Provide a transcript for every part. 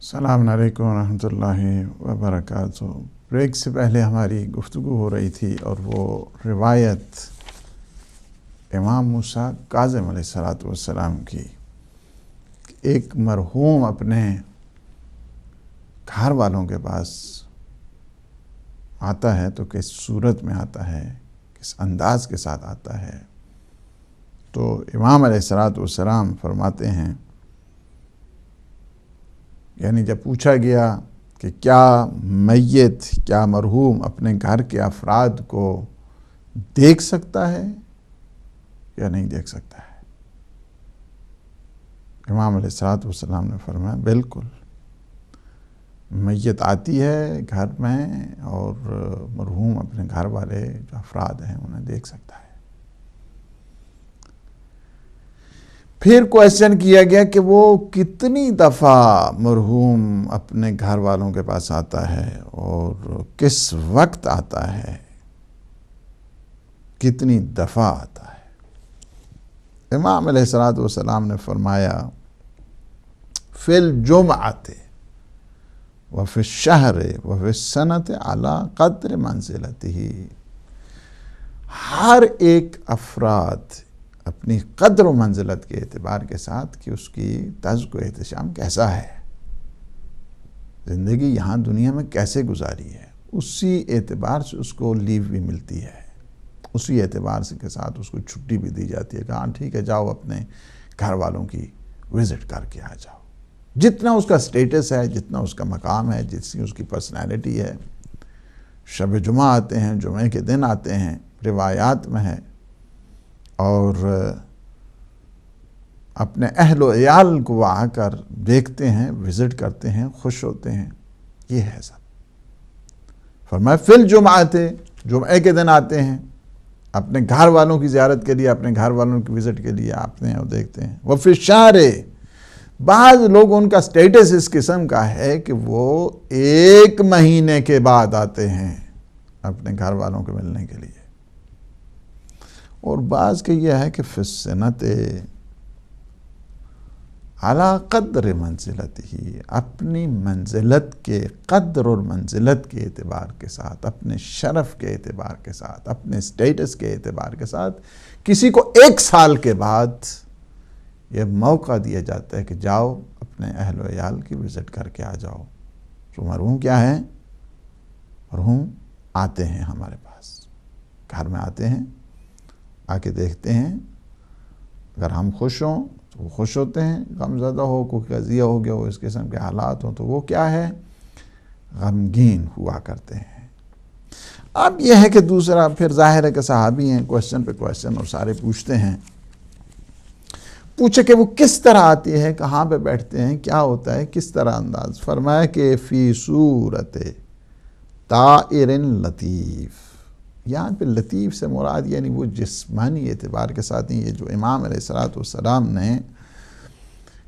السلام علیکم ورحمۃ اللہ وبرکاتہ۔ بریک سے پہلے ہماری گفتگو ہو رہی تھی اور وہ روایت امام موسیٰ کاظم علیہ السلام کی، ایک مرحوم اپنے گھر والوں کے پاس آتا ہے تو کس صورت میں آتا ہے، کس انداز کے ساتھ آتا ہے۔ تو امام علیہ السلام فرماتے ہیں، یعنی جب پوچھا گیا کہ کیا میت، کیا مرحوم اپنے گھر کے افراد کو دیکھ سکتا ہے یا نہیں دیکھ سکتا ہے، امام علیہ السلام نے فرمایا بالکل، میت آتی ہے گھر میں اور مرحوم اپنے گھر والے جو افراد ہیں انہیں دیکھ سکتا ہے۔ پھر کویسچن کیا گیا کہ وہ کتنی دفعہ مرحوم اپنے گھر والوں کے پاس آتا ہے اور کس وقت آتا ہے، کتنی دفعہ آتا ہے۔ امام علیہ السلام نے فرمایا فی الجمعۃ وفی الشہر وفی السنۃ علی قدر منزلتہ، ہر ایک افراد اپنی قدر و منزلت کے اعتبار کے ساتھ کہ اس کی طرز و احتشام کیسا ہے، زندگی یہاں دنیا میں کیسے گزاری ہے، اسی اعتبار سے اس کو لیو بھی ملتی ہے، اسی اعتبار سے کے ساتھ اس کو چھٹی بھی دی جاتی ہے کہ ہاں ٹھیک ہے جاؤ اپنے گھر والوں کی وزٹ کر کے آ جاؤ۔ جتنا اس کا سٹیٹس ہے، جتنا اس کا مقام ہے، جتنی اس کی پرسنالٹی ہے، شب جمعہ آتے ہیں، جمعے کے دن آتے ہیں، روایات میں ہے، اور اپنے اہل و عیال کو آ کر دیکھتے ہیں، وزٹ کرتے ہیں، خوش ہوتے ہیں، یہ ہے سب۔ فرمایا فی الجمعۃ، جمعے کے دن آتے ہیں اپنے گھر والوں کی زیارت کے لیے، اپنے گھر والوں کی وزٹ کے لیے آتے ہیں اور دیکھتے ہیں۔ وفی الشہر، بعض لوگ ان کا سٹیٹس اس قسم کا ہے کہ وہ 1 مہینے کے بعد آتے ہیں اپنے گھر والوں کو ملنے کے لیے، اور بعض کے یہ ہے کہ فی السنۃ علی قدر منزلتہ، اپنی منزلت کے قدر اور منزلت کے اعتبار کے ساتھ، اپنے شرف کے اعتبار کے ساتھ، اپنے سٹیٹس کے اعتبار کے ساتھ کسی کو 1 سال کے بعد یہ موقع دیا جاتا ہے کہ جاؤ اپنے اہل و عیال کی وزٹ کر کے آ جاؤ۔ تو مرحوم کیا ہے؟ مرحوم آتے ہیں ہمارے پاس، گھر میں آتے ہیں، آ کے دیکھتے ہیں، اگر ہم خوش ہوں تو وہ خوش ہوتے ہیں، غم زدہ ہو، کوئی قضیہ ہو گیا ہو، اس قسم کے حالات ہوں تو وہ کیا ہے؟ غمگین ہوا کرتے ہیں۔ اب یہ ہے کہ دوسرا پھر ظاہر ہے کہ صحابی ہیں، کویسچن پہ کویسچن اور سارے پوچھتے ہیں، پوچھے کہ وہ کس طرح آتی ہے، کہاں پہ بیٹھتے ہیں، کیا ہوتا ہے، کس طرح انداز۔ فرمایا کہ فی صورت طائر لطیف، یہاں پہ لطیف سے مراد یعنی وہ جسمانی اعتبار کے ساتھ یہ جو امام علیہ السلام نے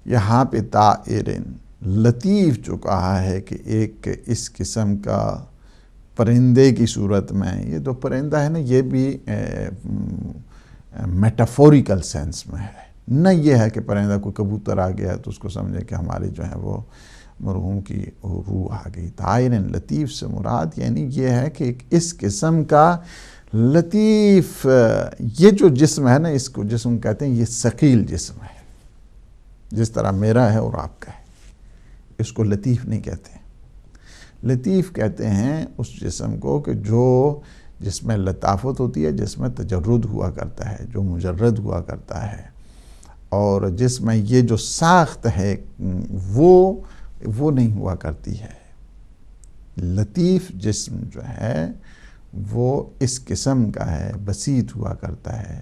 یہاں پہ طائر لطیف جو کہا ہے کہ ایک اس قسم کا پرندے کی صورت میں، یہ جو پرندہ ہے نا یہ بھی میٹافوریکل سینس میں ہے، نہ یہ ہے کہ پرندہ کوئی کبوتر آ گیا تو اس کو سمجھے کہ ہماری جو ہے وہ مرحوم کی روح آ گئی۔ طائر لطیف سے مراد یعنی یہ ہے کہ اس قسم کا لطیف، یہ جو جسم ہے نا اس کو جسم کہتے ہیں، یہ ثقیل جسم ہے، جس طرح میرا ہے اور آپ کا ہے، اس کو لطیف نہیں کہتے ہیں۔ لطیف کہتے ہیں اس جسم کو کہ جو جس میں لطافت ہوتی ہے، جس میں تجرد ہوا کرتا ہے، جو مجرد ہوا کرتا ہے، اور جس میں یہ جو ساخت ہے وہ نہیں ہوا کرتی ہے۔ لطیف جسم جو ہے وہ اس قسم کا ہے، بسیط ہوا کرتا ہے،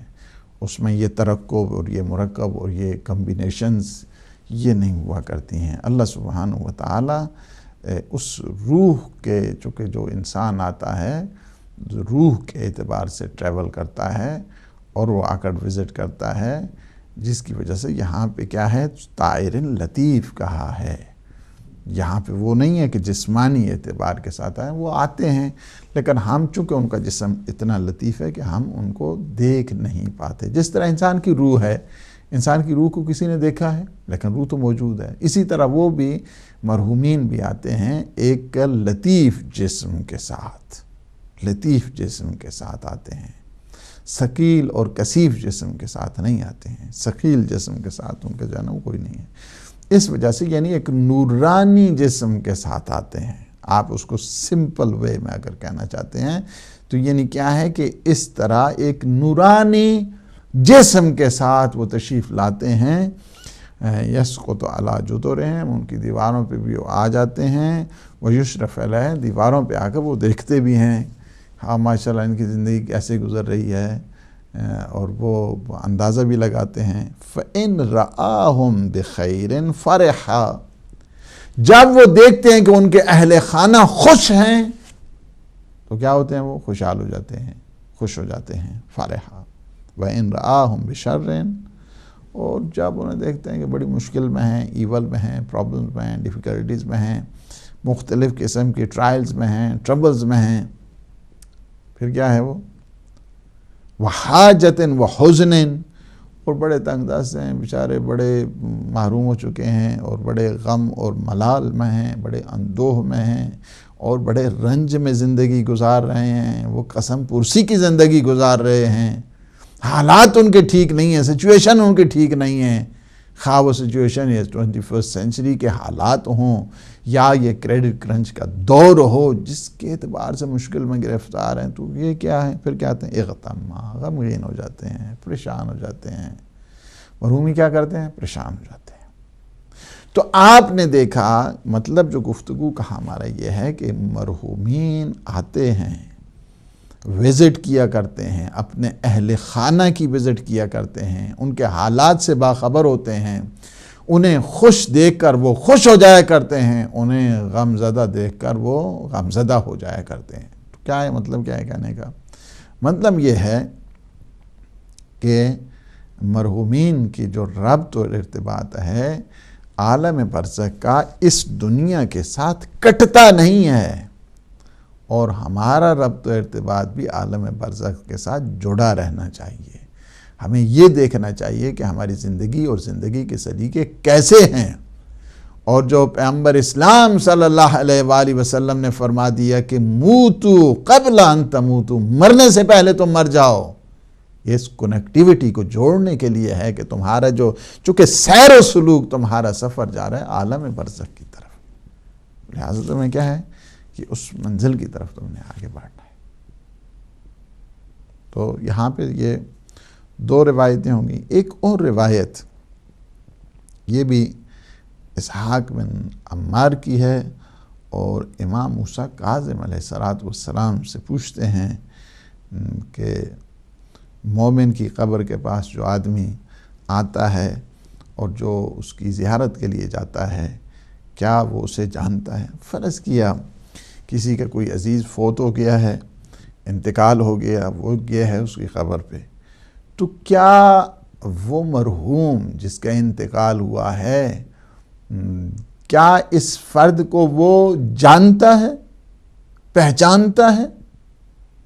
اس میں یہ ترکب اور یہ مرکب اور یہ کمبینیشنز یہ نہیں ہوا کرتی ہیں۔ اللہ سبحانہ و تعالی اس روح کے چونکہ جو انسان آتا ہے روح کے اعتبار سے ٹریول کرتا ہے اور وہ آ کر وزٹ کرتا ہے، جس کی وجہ سے یہاں پہ کیا ہے؟ طائر لطیف کہا ہے۔ یہاں پہ وہ نہیں ہے کہ جسمانی اعتبار کے ساتھ آئے، وہ آتے ہیں لیکن ہم چونکہ ان کا جسم اتنا لطیف ہے کہ ہم ان کو دیکھ نہیں پاتے، جس طرح انسان کی روح ہے، انسان کی روح کو کسی نے دیکھا ہے لیکن روح تو موجود ہے. اسی طرح وہ بھی مرحومین بھی آتے ہیں ایک لطیف جسم کے ساتھ، لطیف جسم کے ساتھ آتے ہیں، ثقیل اور کثیف جسم کے ساتھ نہیں آتے ہیں. ثقیل جسم کے ساتھ ان کا جو ہے نا وہ کوئی نہیں ہے. اس وجہ سے یعنی ایک نورانی جسم کے ساتھ آتے ہیں. آپ اس کو سمپل وے میں اگر کہنا چاہتے ہیں تو یعنی کیا ہے کہ اس طرح ایک نورانی جسم کے ساتھ وہ تشریف لاتے ہیں. یسقط علی جدرہم، ان کی دیواروں پہ بھی وہ آ جاتے ہیں. ویشرف علیہ، دیواروں پہ آ کر وہ دیکھتے بھی ہیں ہاں ماشاءاللہ ان کی زندگی کیسے گزر رہی ہے، اور وہ اندازہ بھی لگاتے ہیں. فَإِن رَآهُمْ بِخَيْرٍ فَرِحًا، جب وہ دیکھتے ہیں کہ ان کے اہل خانہ خوش ہیں تو کیا ہوتے ہیں؟ وہ خوشحال ہو جاتے ہیں، خوش ہو جاتے ہیں. فرحا. وَإِن رَآهُمْ بِشَرٍ، اور جب انہیں دیکھتے ہیں کہ بڑی مشکل میں ہیں، ایول میں ہیں، پرابلمز میں ہیں، ڈیفیکلٹیز میں ہیں، مختلف قسم کی ٹرائلز میں ہیں، ٹربلز میں ہیں، پھر کیا ہے وہ؟ وَحَاجَةٍ وَحُزْنٍ، اور بڑے تنگ دست ہیں بیچارے، بڑے محروم ہو چکے ہیں اور بڑے غم اور ملال میں ہیں، بڑے اندوہ میں ہیں اور بڑے رنج میں زندگی گزار رہے ہیں. وہ قسم پرسی کی زندگی گزار رہے ہیں. حالات ان کے ٹھیک نہیں ہیں، سچویشن ان کے ٹھیک نہیں ہیں. خواہ وہ سچویشن یہ 21 سینچری کے حالات ہوں یا یہ کریڈٹ کرنچ کا دور ہو، جس کے اعتبار سے مشکل میں گرفتار ہیں، تو یہ کیا ہے؟ پھر کیا آتے ہیں؟ اغتما، غمگین ہو جاتے ہیں، پریشان ہو جاتے ہیں. مرحومی کیا کرتے ہیں؟ پریشان ہو جاتے ہیں. تو آپ نے دیکھا، مطلب جو گفتگو کا ہمارا یہ ہے کہ مرحومین آتے ہیں، وزٹ کیا کرتے ہیں، اپنے اہل خانہ کی وزٹ کیا کرتے ہیں، ان کے حالات سے باخبر ہوتے ہیں، انہیں خوش دیکھ کر وہ خوش ہو جایا کرتے ہیں، انہیں غم زدہ دیکھ کر وہ غم زدہ ہو جایا کرتے ہیں. تو کیا ہے مطلب؟ کیا ہے کہنے کا مطلب؟ یہ ہے کہ مرحومین کی جو ربط اور ارتباط ہے عالم برزخ کا اس دنیا کے ساتھ کٹتا نہیں ہے، اور ہمارا ربط و ارتباط بھی عالم برزخ کے ساتھ جڑا رہنا چاہیے. ہمیں یہ دیکھنا چاہیے کہ ہماری زندگی اور زندگی کے سلیقے کیسے ہیں. اور جو پیغمبر اسلام صلی اللہ علیہ وآلہ وسلم نے فرما دیا کہ موتو قبل ان تموتو، مرنے سے پہلے تم مر جاؤ، یہ اس کنیکٹیوٹی کو جوڑنے کے لیے ہے کہ تمہارا جو چونکہ سیر و سلوک تمہارا سفر جا رہا ہے عالم برزخ کی طرف، لہٰذا تمہیں کیا ہے کہ اس منزل کی طرف تم نے آگے بڑھنا ہے. تو یہاں پہ یہ دو روایتیں ہوں گی. ایک اور روایت یہ بھی اسحاق بن عمار کی ہے، اور امام موسیٰ کاظم علیہ السلام سے پوچھتے ہیں کہ مومن کی قبر کے پاس جو آدمی آتا ہے اور جو اس کی زیارت کے لیے جاتا ہے، کیا وہ اسے جانتا ہے؟ فرض کیا کسی کا کوئی عزیز فوت ہو گیا ہے، انتقال ہو گیا، وہ گیا ہے اس کی قبر پہ، تو کیا وہ مرحوم جس کا انتقال ہوا ہے، کیا اس فرد کو وہ جانتا ہے، پہچانتا ہے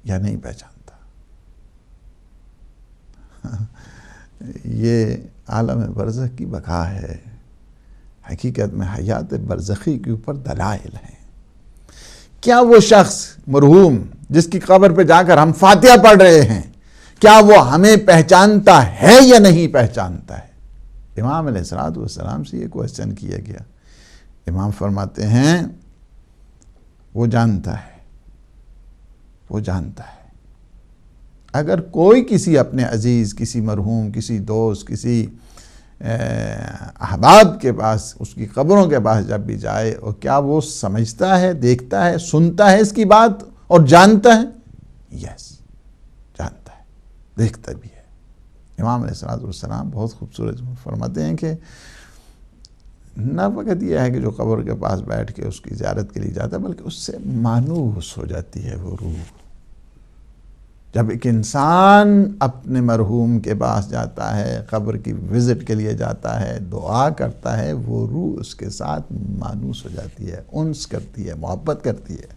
یا نہیں پہچانتا؟ یہ عالم برزخ کی بقا ہے. حقیقت میں حیات برزخی کے اوپر دلائل ہیں. کیا وہ شخص مرحوم جس کی قبر پہ جا کر ہم فاتحہ پڑھ رہے ہیں، کیا وہ ہمیں پہچانتا ہے یا نہیں پہچانتا ہے؟ امام علیہ السلام سے یہ کوسچن کیا گیا. امام فرماتے ہیں وہ جانتا ہے، وہ جانتا ہے. اگر کوئی کسی اپنے عزیز، کسی مرحوم، کسی دوست، کسی احباب کے پاس، اس کی قبروں کے پاس جب بھی جائے، اور کیا وہ سمجھتا ہے، دیکھتا ہے، سنتا ہے اس کی بات اور جانتا ہے؟ یس، جانتا ہے، دیکھتا بھی ہے. امام علیہ السلام بہت خوبصورت فرماتے ہیں کہ نہ فقط یہ ہے کہ جو قبر کے پاس بیٹھ کے اس کی زیارت کے لیے جاتا ہے، بلکہ اس سے مانوس ہو جاتی ہے وہ روح. جب ایک انسان اپنے مرحوم کے پاس جاتا ہے، قبر کی وزٹ کے لیے جاتا ہے، دعا کرتا ہے، وہ روح اس کے ساتھ مانوس ہو جاتی ہے، انس کرتی ہے، محبت کرتی ہے.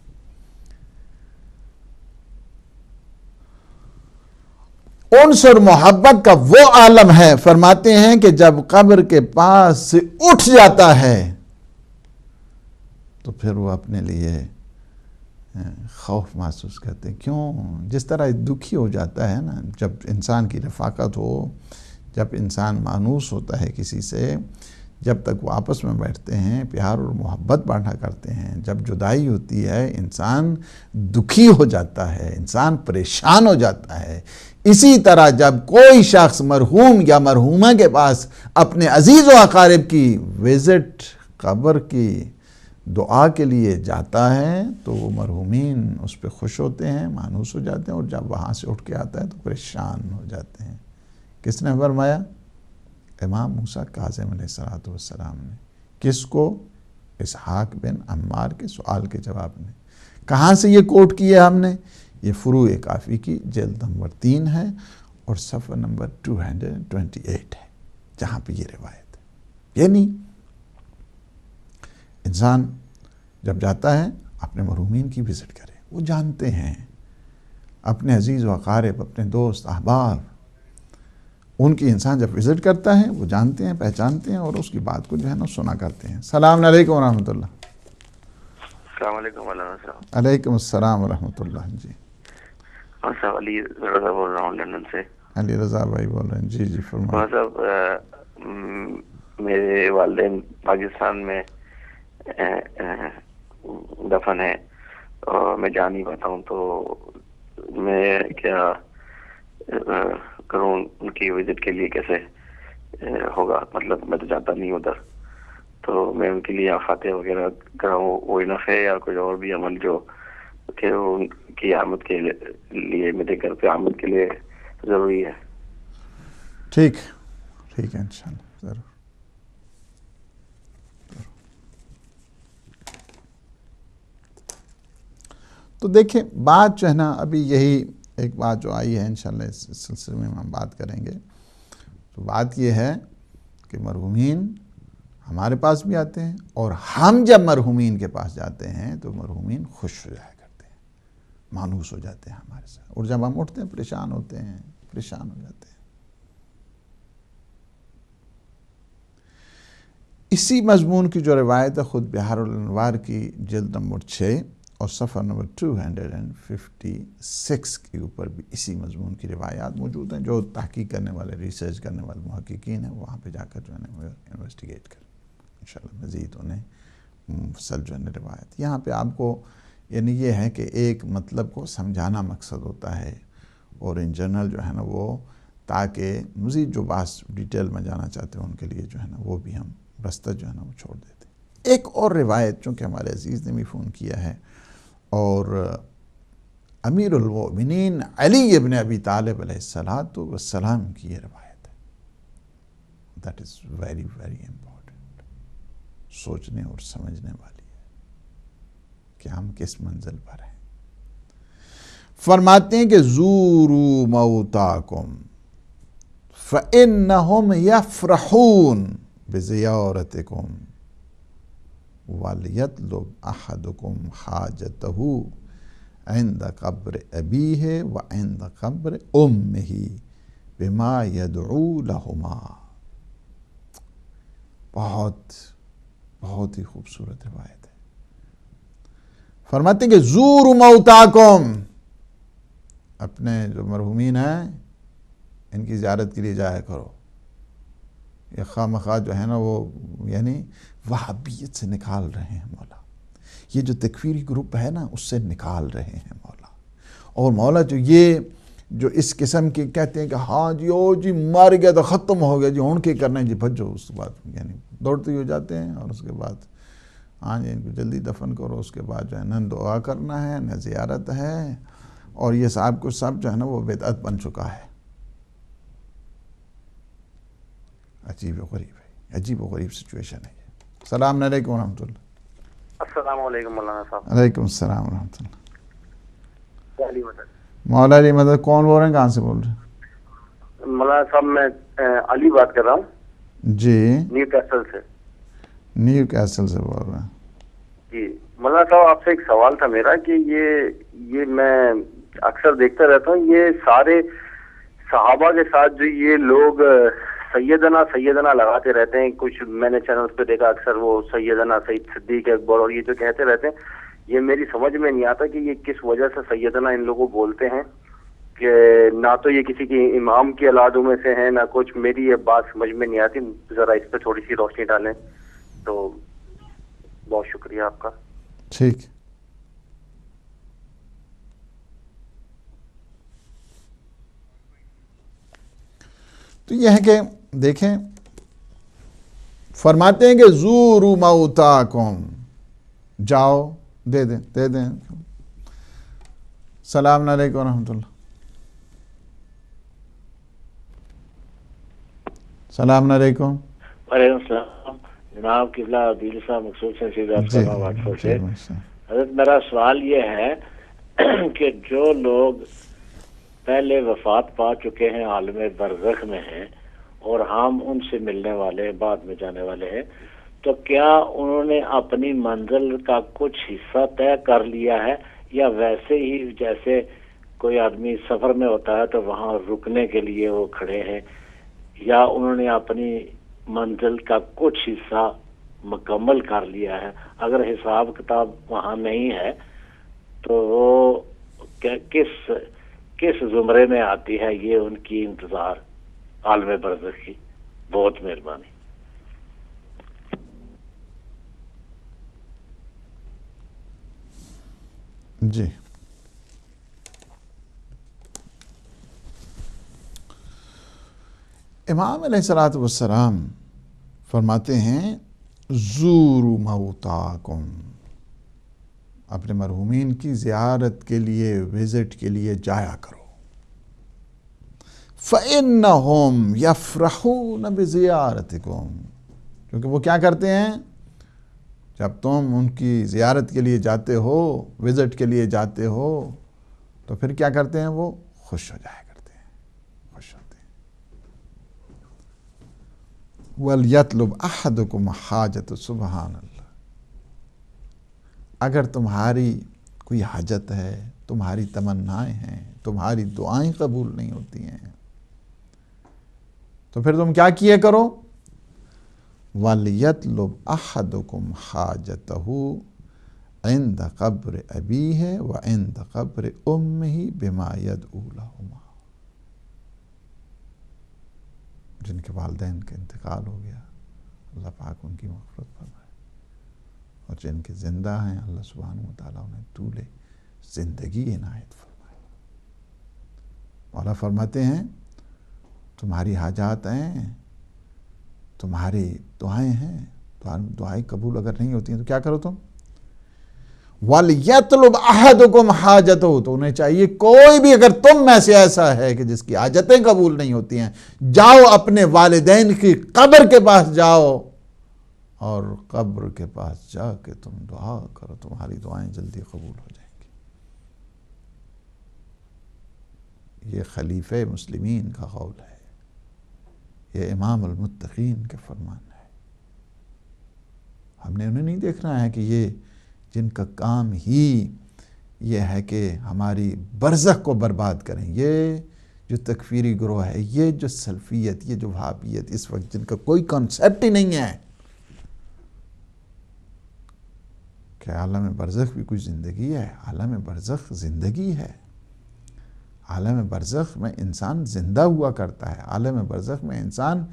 انس اور محبت کا وہ عالم ہے، فرماتے ہیں کہ جب قبر کے پاس سے اٹھ جاتا ہے تو پھر وہ اپنے لیے خوف محسوس کرتے ہیں. کیوں؟ جس طرح دکھی ہو جاتا ہے نا جب انسان کی رفاقت ہو، جب انسان مانوس ہوتا ہے کسی سے، جب تک وہ آپس میں بیٹھتے ہیں پیار اور محبت بانٹا کرتے ہیں، جب جدائی ہوتی ہے انسان دکھی ہو جاتا ہے، انسان پریشان ہو جاتا ہے. اسی طرح جب کوئی شخص مرحوم یا مرحومہ کے پاس اپنے عزیز و اقارب کی وزٹ، قبر کی دعا کے لیے جاتا ہے تو وہ مرحومین اس پہ خوش ہوتے ہیں، مانوس ہو جاتے ہیں، اور جب وہاں سے اٹھ کے آتا ہے تو پریشان ہو جاتے ہیں. کس نے فرمایا؟ امام موسیٰ کاظم علیہ السلام نے. کس کو؟ اسحاق بن عمار کے سوال کے جواب میں. کہاں سے یہ کوٹ کیا ہم نے؟ یہ فروع کافی کی جلد نمبر 3 ہے اور صفحہ نمبر 228 ہے، جہاں پہ یہ روایت ہے. یعنی انسان جب جاتا ہے اپنے مرحومین کی وزٹ کرے، وہ جانتے ہیں اپنے عزیز و اقارب، اپنے دوست احباب، ان کی انسان جب وزٹ کرتا ہے وہ جانتے ہیں، پہچانتے ہیں اور اس کی بات کو جو ہے نا سنا کرتے ہیں. السلام علیکم ورحمۃ اللہ. السلام علیکم ورحمۃ اللہ. علیکم السلام ورحمۃ اللہ. جی صاحب علی رضا بول رہا ہوں لندن سے. علی رضا بھائی بول رہے ہیں. جی جی فرمائیں. صاحب میرے والدین پاکستان میں دفن ہے اور میں جا نہیں پاتا ہوں، تو میں کیا کروں ان کی وزٹ کے لیے؟ کیسے ہوگا؟ مطلب میں تو جاتا نہیں ادھر، تو میں ان کے لیے فاتحہ وغیرہ کراؤں، وہ انف ہے یا کوئی اور بھی عمل جو کہ ان کی آمد کے لیے، میرے گھر پہ آمد کے لیے ضروری ہے؟ ٹھیک ٹھیک ہے انشاءاللہ ضرور. تو دیکھیں بات جو ہے نا، ابھی یہی ایک بات جو آئی ہے انشاءاللہ اس سلسلے میں ہم بات کریں گے. تو بات یہ ہے کہ مرحومین ہمارے پاس بھی آتے ہیں، اور ہم جب مرحومین کے پاس جاتے ہیں تو مرحومین خوش ہو جایا کرتے ہیں، مانوس ہو جاتے ہیں ہمارے ساتھ، اور جب ہم اٹھتے ہیں پریشان ہوتے ہیں، پریشان ہو جاتے ہیں. اسی مضمون کی جو روایت ہے خود بحار الانوار کی جلد نمبر 6 اور صفحہ نمبر 256 کے اوپر بھی اسی مضمون کی روایات موجود ہیں. جو تحقیق کرنے والے، ریسرچ کرنے والے محققین ہیں، وہاں پہ جا کر جو ہے نا انویسٹیگیٹ کریں انشاءاللہ مزید انہیں مفصل جو ہے روایت. یہاں پہ آپ کو یعنی یہ ہے کہ ایک مطلب کو سمجھانا مقصد ہوتا ہے، اور ان جنرل جو ہے نا وہ تاکہ مزید جو بات ڈیٹیل میں جانا چاہتے ہیں ان کے لیے جو ہے نا وہ بھی ہم رستہ جو ہے نا وہ چھوڑ دیتے ہیں. ایک اور روایت چونکہ ہمارے عزیز نے بھی فون کیا ہے، اور امیر المؤمنین علی ابن ابی طالب علیہ السلام کی یہ روایت ہے. That is very very important, سوچنے اور سمجھنے والی ہے کہ ہم کس منزل پر ہیں. فرماتے ہیں کہ زوروا موتاکم فإنہم یفرحون بزیارتکم وَلْيَطْلُبْ أَحَدُكُمْ حَاجَتَهُ عِنْدَ قَبْرِ أَبِيهِ وَعِنْدَ قَبْرِ أُمِّهِ بِمَا يَدْعُو لَهُمَا. بہت ہی خوبصورت روایت ہے. فرماتے ہیں کہ زوروا موتاکم، اپنے جو مرحومین ہیں ان کی زیارت کے لیے جایا کرو. یہ خواہ مخواہ جو ہے نا وہ یعنی وہابیت سے نکال رہے ہیں مولا، یہ جو تکفیری گروپ ہے نا اس سے نکال رہے ہیں مولا. اور مولا جو اس قسم کے کہتے ہیں کہ ہاں جی او جی مر گیا تو ختم ہو گیا جی، ہون کے کرنا ہے جی، بھجو، اس کے بعد یعنی دوڑتے ہو جاتے ہیں، اور اس کے بعد ہاں جی ان کو جلدی دفن کرو، اس کے بعد جو ہے نہ دعا کرنا ہے نہ زیارت ہے، اور یہ صاحب کو سب جو ہے نا وہ بدعت بن چکا ہے. عجیب و غریب ہے، عجیب و غریب سچویشن ہے یہ. السلام علیکم ورحمۃ اللہ. السلام علیکم مولانا صاحب. علیکم السلام ورحمۃ اللہ. علی مدد. مولا علی مدد کون بول رہے ہیں، کہاں سے بول رہے ہیں؟ مولانا صاحب میں علی بات کر رہا ہوں جی، نیو کیسل سے. نیو کیسل سے بول رہے ہیں. جی مولانا صاحب آپ سے ایک سوال تھا میرا کہ یہ میں اکثر دیکھتا رہتا ہوں، یہ صحابہ کے ساتھ جو یہ لوگ سیدنا سیدنا لگاتے رہتے ہیں، کچھ میں نے چینلز پہ دیکھا اکثر وہ سیدنا سید صدیق اکبر اور یہ جو کہتے رہتے ہیں، یہ میری سمجھ میں نہیں آتا کہ یہ کس وجہ سے سیدنا ان لوگوں بولتے ہیں، کہ نہ تو یہ کسی کی امام کی اولادوں میں سے ہیں نہ کچھ. میری یہ بات سمجھ میں نہیں آتی، ذرا اس پہ تھوڑی سی روشنی ڈالیں تو بہت شکریہ آپ کا. ٹھیک. تو یہ ہے کہ دیکھیں فرماتے ہیں کہ زوروا موتاکم، جاؤ دے دیں. السلام علیکم ورحمۃ اللہ. السلام علیکم. وعلیکم السلام جناب. قبلہ عبدال صاحب مقصود سے سیدھا سے. حضرت میرا سوال یہ ہے کہ جو لوگ پہلے وفات پا چکے ہیں، عالم برزخ میں ہیں، اور ہم ان سے ملنے والے ہیں، بعد میں جانے والے ہیں، تو کیا انہوں نے اپنی منزل کا کچھ حصہ طے کر لیا ہے، یا ویسے ہی جیسے کوئی آدمی سفر میں ہوتا ہے تو وہاں رکنے کے لیے وہ کھڑے ہیں، یا انہوں نے اپنی منزل کا کچھ حصہ مکمل کر لیا ہے؟ اگر حساب کتاب وہاں نہیں ہے تو وہ کس زمرے میں آتی ہے یہ ان کی انتظار عالم برزخ کی؟ بہت مہربانی. جی امام علیہ الصلوۃ والسلام فرماتے ہیں زوروا موتاکم، اپنے مرحومین کی زیارت کے لیے، وزٹ کے لیے جایا کرو. فَإِنَّهُمْ يَفْرَحُونَ بِزِيَارَتِكُمْ، کیونکہ وہ کیا کرتے ہیں جب تم ان کی زیارت کے لیے جاتے ہو، وزٹ کے لیے جاتے ہو، تو پھر کیا کرتے ہیں؟ وہ خوش ہو جایا کرتے ہیں، خوش ہوتے ہیں. وَلْيَطْلُبْ أَحَدُكُمْ حَاجَةَ، سبحان اللہ. اگر تمہاری کوئی حاجت ہے، تمہاری تمنائیں ہیں، تمہاری دعائیں قبول نہیں ہوتی ہیں، تو پھر تم کیا کیے کرو؟ وَلْيَطْلُبْ أَحَدُكُمْ حَاجَتَهُ عِنْدَ قَبْرِ أَبِيهِ وَعِنْدَ قَبْرِ أُمِّهِ بِمَا يَدْعُو لَهُمَا. جن کے والدین کا انتقال ہو گیا اللہ پاک ان کی مغفرت فرمائے، اور جن کے زندہ ہیں اللہ سبحانہ وتعالیٰ انہیں طول زندگی عنایت فرمائے. مولا فرماتے ہیں تمہاری حاجات ہیں، تمہاری دعائیں ہیں، دعائیں قبول اگر نہیں ہوتی ہیں تو کیا کرو تم؟ وَلْيَطْلُبْ أَحَدُكُمْ حَاجَتَهُ، تو انہیں چاہیے کوئی بھی اگر تم میں سے ایسا ہے کہ جس کی حاجتیں قبول نہیں ہوتی ہیں، جاؤ اپنے والدین کی قبر کے پاس جاؤ، اور قبر کے پاس جا کے تم دعا کرو، تمہاری دعائیں جلدی قبول ہو جائیں گی. یہ خلیفہ مسلمین کا قول ہے، یہ امام المتقین کے فرمان ہے. ہم نے انہیں نہیں دیکھنا ہے کہ یہ جن کا کام ہی یہ ہے کہ ہماری برزخ کو برباد کریں، یہ جو تکفیری گروہ ہے، یہ جو سلفیت، یہ جو وہابیت اس وقت جن کا کوئی کانسیپٹ ہی نہیں ہے کہ عالم برزخ بھی کوئی زندگی ہے. عالم برزخ زندگی ہے. عالم برزخ میں انسان زندہ ہوا کرتا ہے. عالم برزخ میں انسان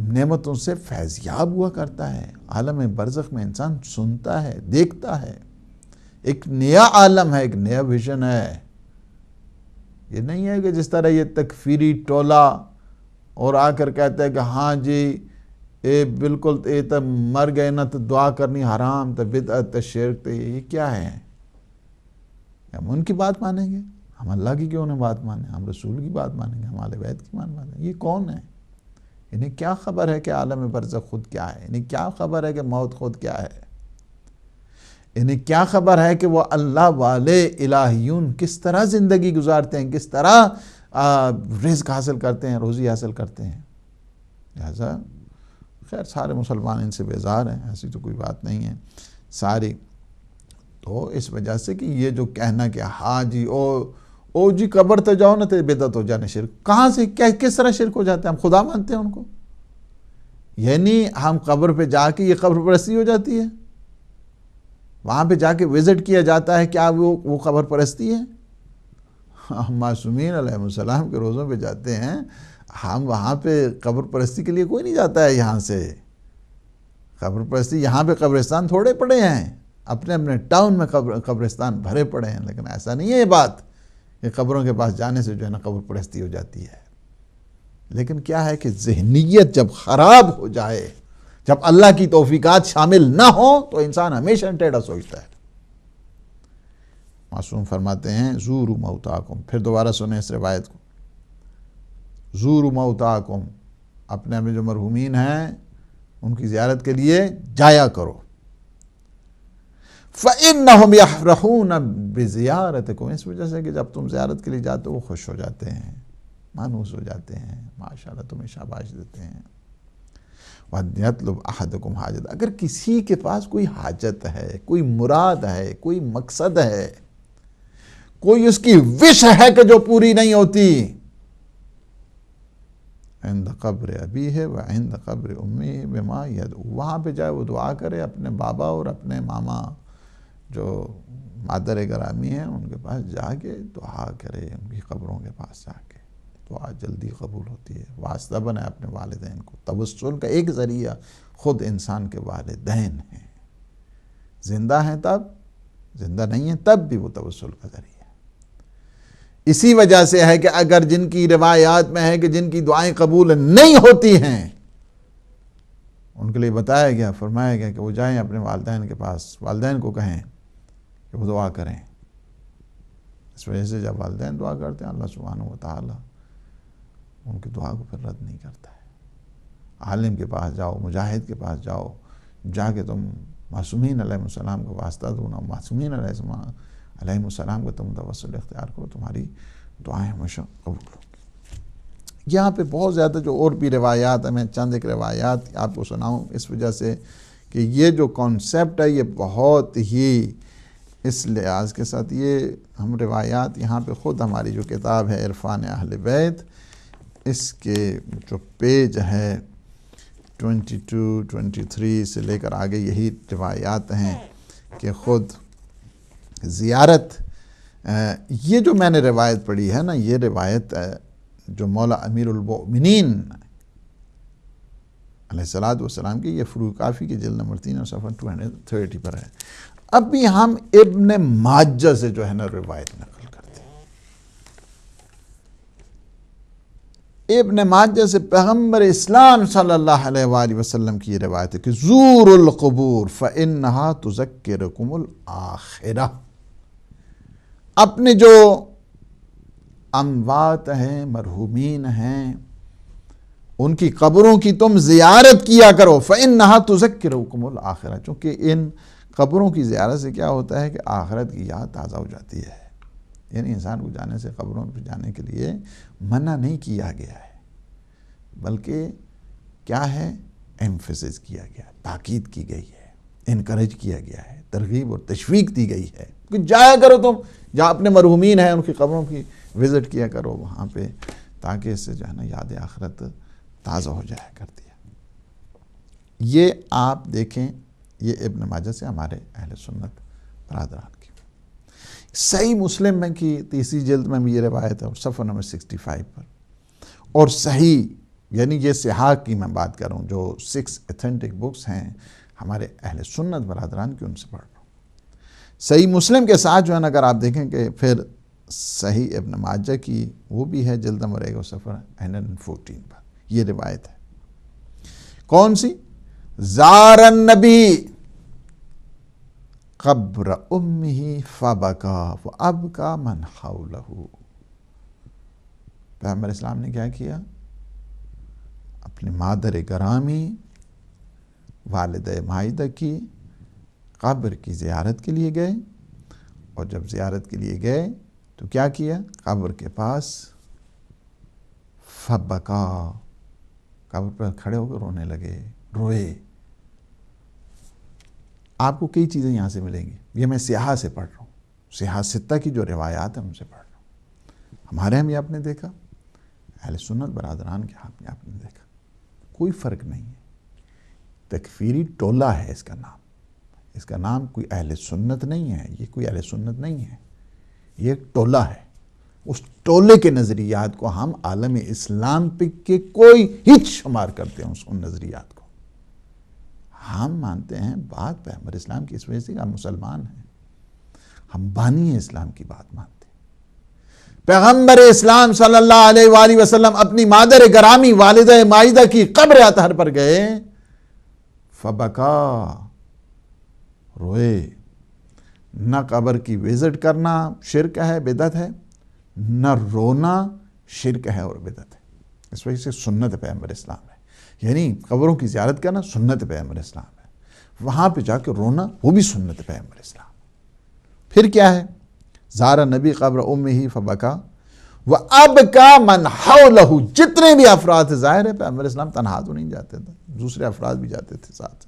نعمتوں سے فیضیاب ہوا کرتا ہے. عالم برزخ میں انسان سنتا ہے، دیکھتا ہے. ایک نیا عالم ہے، ایک نیا ویژن ہے. یہ نہیں ہے کہ جس طرح یہ تکفیری ٹولہ اور آ کر کہتا ہے کہ ہاں جی اے بالکل اے تو مر گئے نا تو دعا کرنی حرام، تو بدعت، تو شرک، تو یہ کیا ہے؟ ہم ان کی بات مانیں گے؟ ہم اللہ کی کیوں نہ بات مانیں؟ ہم رسول کی بات مانیں گے، ہم اہل بیت کی مانیں گے؟ یہ کون ہے؟ انہیں کیا خبر ہے کہ عالم برزخ خود کیا ہے؟ انہیں کیا خبر ہے کہ موت خود کیا ہے؟ انہیں کیا خبر ہے کہ وہ اللہ والے الہیون کس طرح زندگی گزارتے ہیں، کس طرح رزق حاصل کرتے ہیں، روزی حاصل کرتے ہیں؟ لہذا خیر سارے مسلمان ان سے بیزار ہیں، ایسی تو کوئی بات نہیں ہے ساری. تو اس وجہ سے کہ یہ جو کہنا کہ ہاں جی او جی قبر تے جاؤ نا تے بدعت ہو جانے شرک. کہاں سے کس طرح شرک ہو جاتے ہیں؟ ہم خدا مانتے ہیں ان کو، یعنی ہم قبر پہ جا کے یہ قبر پرستی ہو جاتی ہے؟ وہاں پہ جا کے وزٹ کیا جاتا ہے، کیا وہ قبر پرستی ہے؟ ہم معصومین علیہ السلام کے روزوں پہ جاتے ہیں، ہم وہاں پہ قبر پرستی کے لیے کوئی نہیں جاتا ہے یہاں سے. قبر پرستی یہاں پہ قبرستان تھوڑے پڑے ہیں، اپنے اپنے ٹاؤن میں قبرستان بھرے پڑے ہیں، لیکن ایسا نہیں ہے یہ بات کہ قبروں کے پاس جانے سے جو ہے نا قبر پرستی ہو جاتی ہے. لیکن کیا ہے کہ ذہنیت جب خراب ہو جائے، جب اللہ کی توفیقات شامل نہ ہو تو انسان ہمیشہ ٹیڑھا سوچتا ہے. معصوم فرماتے ہیں زوروا موتاکم، پھر دوبارہ سنیں اس روایت کو، زوروا موتاکم، اپنے اپنے جو مرحومین ہیں ان کی زیارت کے لیے جایا کرو. فَإِنَّهُمْ يَفْرَحُونَ بِزِيَارَتِكُمْ، اس وجہ سے کہ جب تم زیارت کے لیے جاتے ہو وہ خوش ہو جاتے ہیں، مانوس ہو جاتے ہیں، ماشاءاللہ تمہیں شاباش دیتے ہیں. وَيَطْلُبْ أَحَدُكُمْ حاجت، اگر کسی کے پاس کوئی حاجت ہے، کوئی مراد ہے، کوئی مقصد ہے، کوئی اس کی وش ہے کہ جو پوری نہیں ہوتی، عند قبر ابیہ و عند قبر امیہ بما یدعو، وہاں پہ جائے وہ دعا کرے اپنے بابا اور اپنے ماما جو مادر گرامی ہیں ان کے پاس جا کے دعا کرے، ان کی قبروں کے پاس جا کے دعا جلدی قبول ہوتی ہے. واسطہ بنائے اپنے والدین کو. توسل کا ایک ذریعہ خود انسان کے والدین ہیں، زندہ ہیں تب، زندہ نہیں ہیں تب بھی وہ توسل کا ذریعہ ہے. اسی وجہ سے ہے کہ اگر جن کی روایات میں ہے کہ جن کی دعائیں قبول نہیں ہوتی ہیں ان کے لیے بتایا گیا، فرمایا گیا کہ وہ جائیں اپنے والدین کے پاس، والدین کو کہیں کہ وہ دعا کریں. اس وجہ سے جب والدین دعا کرتے ہیں اللہ سبحانہ و تعالی ان کی دعا کو پھر رد نہیں کرتا ہے. عالم کے پاس جاؤ، مجاہد کے پاس جاؤ، جا کے تم معصومین علیہ السلام کو واسطہ دو نا، معصومین علیہ السلام کو تم توسل اختیار کرو، تمہاری دعائیں ہمیشہ قبول ہوں گی. یہاں پہ بہت زیادہ جو اور بھی روایات ہیں، میں چند ایک روایات آپ کو سناؤں اس وجہ سے کہ یہ جو کانسیپٹ ہے یہ بہت ہی اس لحاظ کے ساتھ، یہ ہم روایات یہاں پہ خود ہماری جو کتاب ہے عرفان اہل بیت، اس کے جو پیج ہے 22 23 سے لے کر آگے یہی روایات ہیں کہ خود زیارت، یہ جو میں نے روایت پڑھی ہے نا، یہ روایت جو مولا امیر المؤمنین علیہ السلام کی، یہ فروع کافی کی جلد نمبر 3 اور صفحہ 230 پر ہے. اب بھی ہم ابن ماجہ سے جو ہے نا روایت نقل کرتے ہیں. ابن ماجہ سے پیغمبر اسلام صلی اللہ علیہ وآلہ وسلم کی یہ روایت ہے کہ زور القبور فإنها تذکرکم الآخرہ، اپنے جو اموات ہیں، مرحومین ہیں، ان کی قبروں کی تم زیارت کیا کرو. فإنها تذکرکم الآخرہ، چونکہ ان قبروں کی زیارت سے کیا ہوتا ہے کہ آخرت کی یاد تازہ ہو جاتی ہے. یعنی انسان کو جانے سے، قبروں پہ جانے کے لیے منع نہیں کیا گیا ہے، بلکہ کیا ہے، ایمفیسس کیا گیا، تاکید کی گئی ہے، انکریج کیا گیا ہے، ترغیب اور تشویق دی گئی ہے کہ جایا کرو تم، جہاں اپنے مرحومین ہیں ان کی قبروں کی وزٹ کیا کرو وہاں پہ، تاکہ اس سے جو ہے نا یاد آخرت تازہ ہو جایا کرتی ہے. یہ آپ دیکھیں، یہ ابن ماجہ سے ہمارے اہل سنت برادران کی. صحیح مسلم میں کی 3 جلد میں بھی یہ روایت ہے، صفحہ نمبر 65 پر. اور صحیح، یعنی یہ صحاح کی میں بات کر رہا ہوں، جو 6 ایتھنٹک بکس ہیں ہمارے اہل سنت برادران کی، ان سے پڑھ رہا ہوں. صحیح مسلم کے ساتھ جو ہے نا اگر آپ دیکھیں کہ پھر صحیح ابن ماجہ کی وہ بھی ہے جلد نمبر 1 اور صفحہ 114 پر یہ روایت ہے. کون سی؟ زار النبی قبر امہ فبکا فابکا من حولہ، پیغمبر اسلام نے کیا کیا؟ اپنی مادر گرامی والدہ مائدہ کی قبر کی زیارت کے لیے گئے، اور جب زیارت کے لیے گئے تو کیا کیا؟ قبر کے پاس فبکا، قبر پر کھڑے ہو کر رونے لگے، روئے. آپ کو کئی چیزیں یہاں سے ملیں گی، یہ میں سیاح سے پڑھ رہا ہوں، سیاح ستہ کی جو روایات ہیں ان سے پڑھ رہا ہوں. ہمارے ہم یہ آپ نے دیکھا، اہل سنت برادران کے ہم یہ آپ نے دیکھا، کوئی فرق نہیں ہے. تکفیری ٹولہ ہے اس کا نام. اس کا نام کوئی اہل سنت نہیں ہے، یہ کوئی اہل سنت نہیں ہے، یہ ایک ٹولہ ہے. اس ٹولے کے نظریات کو ہم عالم اسلام پہ کے کوئی ہچ شمار کرتے ہیں. ان نظریات کو ہم مانتے ہیں بات پیغمبر اسلام کی، اس وجہ سے ہم مسلمان ہیں. ہم بانی اسلام کی بات مانتے ہیں. پیغمبر اسلام صلی اللہ علیہ وآلہ وسلم اپنی مادر گرامی والدہ مائدہ کی قبر اطہر پر گئے، فبکا، روئے. نہ قبر کی وزٹ کرنا شرک ہے، بدعت ہے، نہ رونا شرک ہے اور بدعت ہے. اس وجہ سے سنت پیغمبر اسلام ہے. یعنی قبروں کی زیارت کرنا سنت پیغمبر اسلام ہے، وہاں پہ جا کے رونا وہ بھی سنت پیغمبر اسلام. پھر کیا ہے؟ زارا نبی قبر امہ فبکا وابکا من حولہ. جتنے بھی افراد، ظاہر ہے پیغمبر اسلام تنہا تو نہیں جاتے تھے، دوسرے افراد بھی جاتے تھے ساتھ.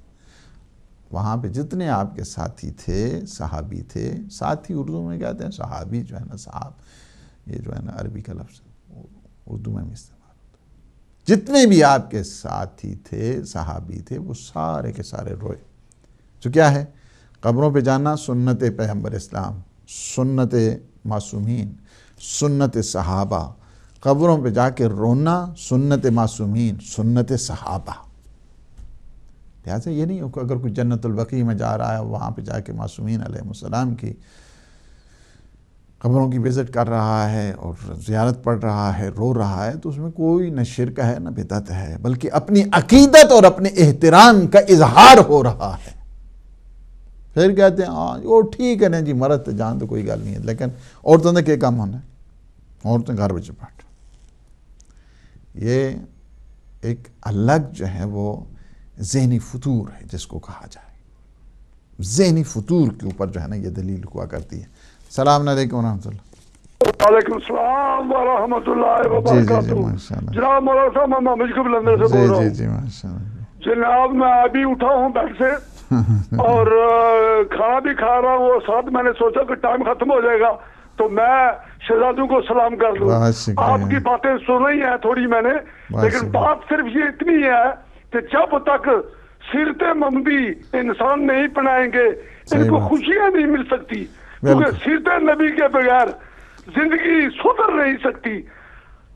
وہاں پہ جتنے آپ کے ساتھی تھے، صحابی تھے. ساتھی اردو میں کہتے ہیں، صحابی جو ہے نا، صحاب یہ جو ہے نا عربی کا لفظ اردو میں استعمال ہوتا ہے. جتنے بھی آپ کے ساتھی تھے، صحابی تھے، وہ سارے کے سارے روئے. تو کیا ہے؟ قبروں پہ جانا سنت پیغمبر اسلام، سنت معصومین، سنت صحابہ. قبروں پہ جا کے رونا سنت معصومین، سنت صحابہ. لہٰذا یہ نہیں کہ اگر کوئی جنت البقیع میں جا رہا ہے، وہاں پہ جا کے معصومین علیہ السلام کی قبروں کی وزٹ کر رہا ہے اور زیارت پڑھ رہا ہے، رو رہا ہے، تو اس میں کوئی نہ شرک ہے نہ بدعت ہے، بلکہ اپنی عقیدت اور اپنے احترام کا اظہار ہو رہا ہے. پھر کہتے ہیں وہ ٹھیک ہے نا جی، مرد جان تو کوئی گل نہیں ہے، لیکن عورتوں نے کیا کام ہونا ہے؟ عورتیں گھر بچے بیٹھ. یہ ایک الگ جو ہے وہ ذہنی فطور ہے جس کو کہا جائے. ذہنی فطور کے اوپر جو ہے نا یہ دلیل ہوا کرتی ہے. السلام علیکم ورحمۃ اللہ. وعلیکم السلام ورحمۃ اللہ وبرکاتہ. جناب مولانا صاحب، میں محمد قبل اندر سے بول رہا ہوں. جی ماشاء اللہ جناب، میں ابھی اٹھا ہوں بیڈ سے اور کھانا بھی کھا رہا ہوں، اور ساتھ میں نے سوچا کہ ٹائم ختم ہو جائے گا تو میں شہزادوں کو سلام کر دوں. آپ کی باتیں سن رہی ہیں تھوڑی میں نے، لیکن بات صرف یہ اتنی ہے کہ جب تک سیرت محمدی انسان نہیں اپنائیں گے، ان کو خوشیاں نہیں مل سکتی. کیونکہ سیرت نبی کے بغیر زندگی سدھر نہیں سکتی.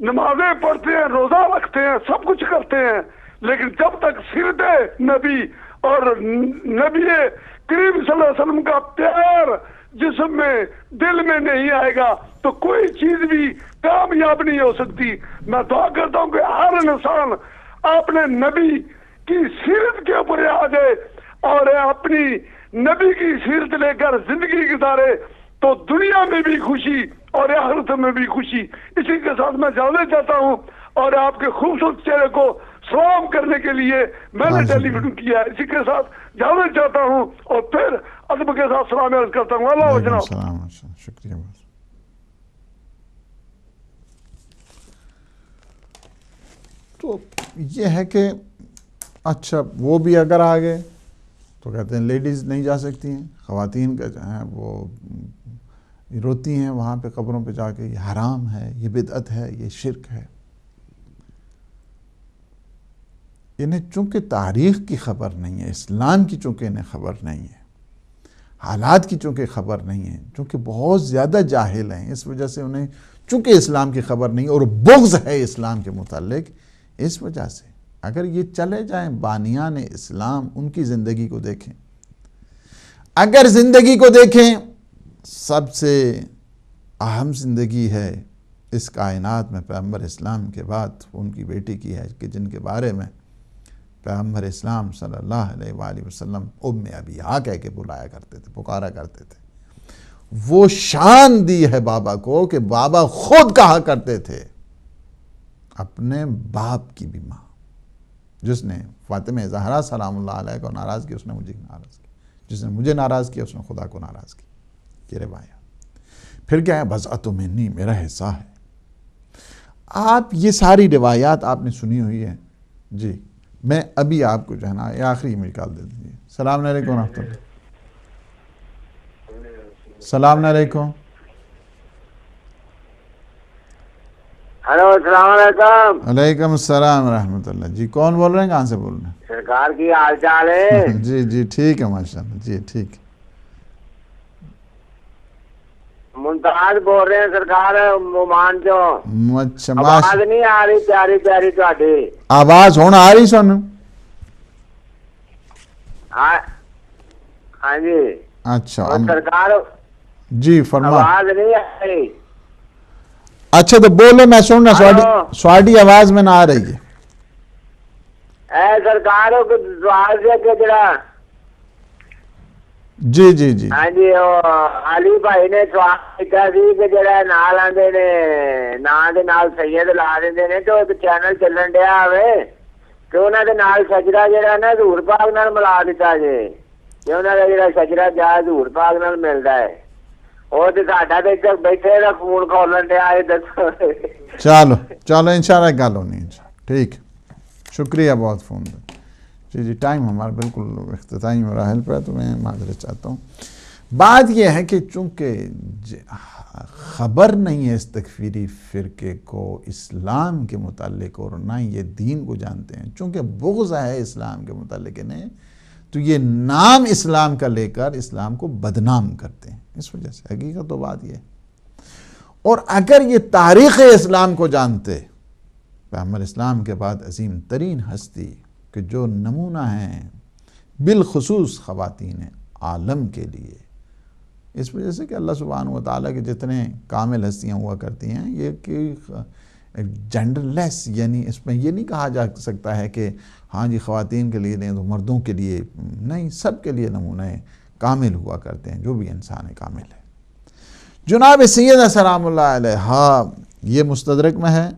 نمازیں پڑھتے ہیں، روزہ رکھتے ہیں، سب کچھ کرتے ہیں، لیکن جب تک سیرت نبی اور نبی کریم صلی اللہ علیہ وسلم کا پیار جسم میں، دل میں نہیں آئے گا تو کوئی چیز بھی کامیاب نہیں ہو سکتی. میں دعا کرتا ہوں کہ ہر انسان اپنے نبی کی سیرت کے اوپر آ جائے اور اپنی نبی کی سیرت لے کر زندگی گزارے، تو دنیا میں بھی خوشی اور آخرت میں بھی خوشی. اسی کے ساتھ میں اجازت چاہتا ہوں اور آپ کے خوبصورت چہرے کو سلام کرنے کے لیے میں نے ٹیلی فون کیا. اسی کے ساتھ اجازت چاہتا ہوں اور پھر ادب کے ساتھ سلام عرض کرتا ہوں. اللہ جناب. شکریہ. تو یہ ہے کہ اچھا وہ بھی اگر آ گئے تو کہتے ہیں لیڈیز نہیں جا سکتی ہیں، خواتین کا جو ہے وہ روتی ہیں وہاں پہ قبروں پہ جا کے. یہ حرام ہے، یہ بدعت ہے، یہ شرک ہے. انہیں چونکہ تاریخ کی خبر نہیں ہے، اسلام کی چونکہ انہیں خبر نہیں ہے، حالات کی چونکہ خبر نہیں ہے، چونکہ بہت زیادہ جاہل ہیں، اس وجہ سے انہیں چونکہ اسلام کی خبر نہیں اور بغض ہے اسلام کے متعلق، اس وجہ سے اگر یہ چلے جائیں بانیان اسلام، ان کی زندگی کو دیکھیں. اگر زندگی کو دیکھیں، سب سے اہم زندگی ہے اس کائنات میں پیغمبر اسلام کے بعد ان کی بیٹی کی ہے، کہ جن کے بارے میں پیغمبر اسلام صلی اللہ علیہ وآلہ وسلم ام ابیہا کہہ کے بلایا کرتے تھے، پکارا کرتے تھے. وہ شان دی ہے بابا کو کہ بابا خود کہا کرتے تھے اپنے باپ کی بھی ماں. جس نے فاطمہ زہرا سلام اللہ علیہ کو ناراض کیا، اس نے مجھے ناراض کیا. جس نے مجھے ناراض کیا، اس نے خدا کو ناراض کیا. یہ روایات. پھر کیا ہے؟ بضعۃ منی، میرا حصہ ہے. آپ یہ ساری روایات آپ نے سنی ہوئی ہے. جی میں ابھی آپ کو جو ہے نا یہ آخری نکال دے دیجیے. السلام علیکم ورحمۃ اللہ. السلام علیکم. السلام علیکم. وعلیکم السلام رحمۃ اللہ. جی کون بول رہے ہیں, کہاں سے بول رہے ہیں؟ سرکار کی حال چال ہے؟ جی جی ٹھیک ہے ماشاء اللہ. جی ٹھیک ہے. ممتاز بول رہے ہیں سرکار عمان چو. اچھا آواز نہیں آ رہی پیاری پیاری تہاڈی. آواز ہوں آ رہی سن. ہاں جی. اچھا سرکار جی فرما. آواز نہیں آ رہی. اچھا تو بولے میں سن رہا. سواڈی آواز میں نہ آ رہی ہے. اے سرکار سوال سے کہ جڑا جی جی جی ہاں جی علی بھائی نے سوال کیتا سی کہ جڑا نال آندے نے نام دے نال سید لا دیندے نے تو ایک چینل چلن ڈیا ہوے کہ انہاں دے نال سجدہ جڑا نا حضور پاک نال ملا دیتا جے کہ انہاں دا جڑا سجدہ جا حضور پاک نال ملدا ہے. اور تے ساڈا تے ایک بیٹھے دا فون کھولن ڈیا ہے. دسو چلو چلو انشاءاللہ گل ہونی ہے. ٹھیک شکریہ بہت فون دے. جی جی ٹائم ہمارا بالکل اختتامی مراحل پر ہے تو میں معذرت چاہتا ہوں. بات یہ ہے کہ چونکہ خبر نہیں ہے اس تکفیری فرقے کو اسلام کے متعلق اور نہ یہ دین کو جانتے ہیں, چونکہ بغض ہے اسلام کے متعلق انہیں, تو یہ نام اسلام کا لے کر اسلام کو بدنام کرتے ہیں. اس وجہ سے حقیقت تو بات یہ ہے. اور اگر یہ تاریخ اسلام کو جانتے, پیغمبر اسلام کے بعد عظیم ترین ہستی کہ جو نمونہ ہیں بالخصوص خواتین عالم کے لیے, اس وجہ سے کہ اللہ سبحانہ و تعالیٰ کے جتنے کامل ہستیاں ہوا کرتی ہیں یہ کہ جینڈر لیس, یعنی اس میں یہ نہیں کہا جا سکتا ہے کہ ہاں جی خواتین کے لیے نہیں تو مردوں کے لیے نہیں, سب کے لیے نمونہ کامل ہوا کرتے ہیں جو بھی انسان کامل ہے. جناب سیدہ سلام اللہ علیہا یہ مستدرک میں ہے,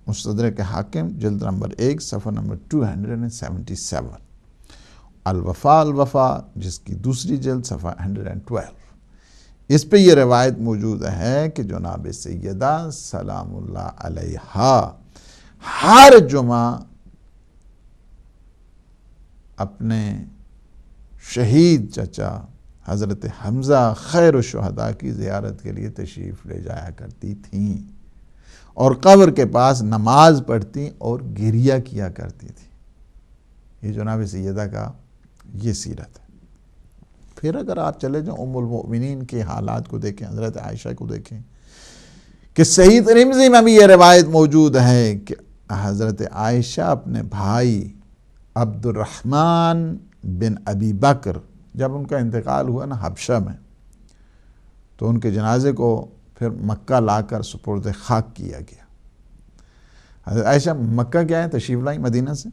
مستدرک حاکم جلد نمبر 1 صفحہ نمبر 277. الوفا الوفا جس کی دوسری جلد صفحہ 112, اس پہ یہ روایت موجود ہے کہ جناب سیدہ سلام اللہ علیہا ہر جمعہ اپنے شہید چچا حضرت حمزہ خیر الشہداء کی زیارت کے لیے تشریف لے جایا کرتی تھیں اور قبر کے پاس نماز پڑھتی اور گریہ کیا کرتی تھی. یہ جناب سیدہ کا یہ سیرت ہے. پھر اگر آپ چلے جائیں ام المؤمنین کے حالات کو دیکھیں, حضرت عائشہ کو دیکھیں کہ صحیح ترمذی میں بھی یہ روایت موجود ہے کہ حضرت عائشہ اپنے بھائی عبد الرحمن بن ابی بکر جب ان کا انتقال ہوا نا حبشہ میں, تو ان کے جنازے کو پھر مکہ لا کر سپرد خاک کیا گیا. حضرت عائشہ مکہ کیا ہے تشریف لائی مدینہ سے,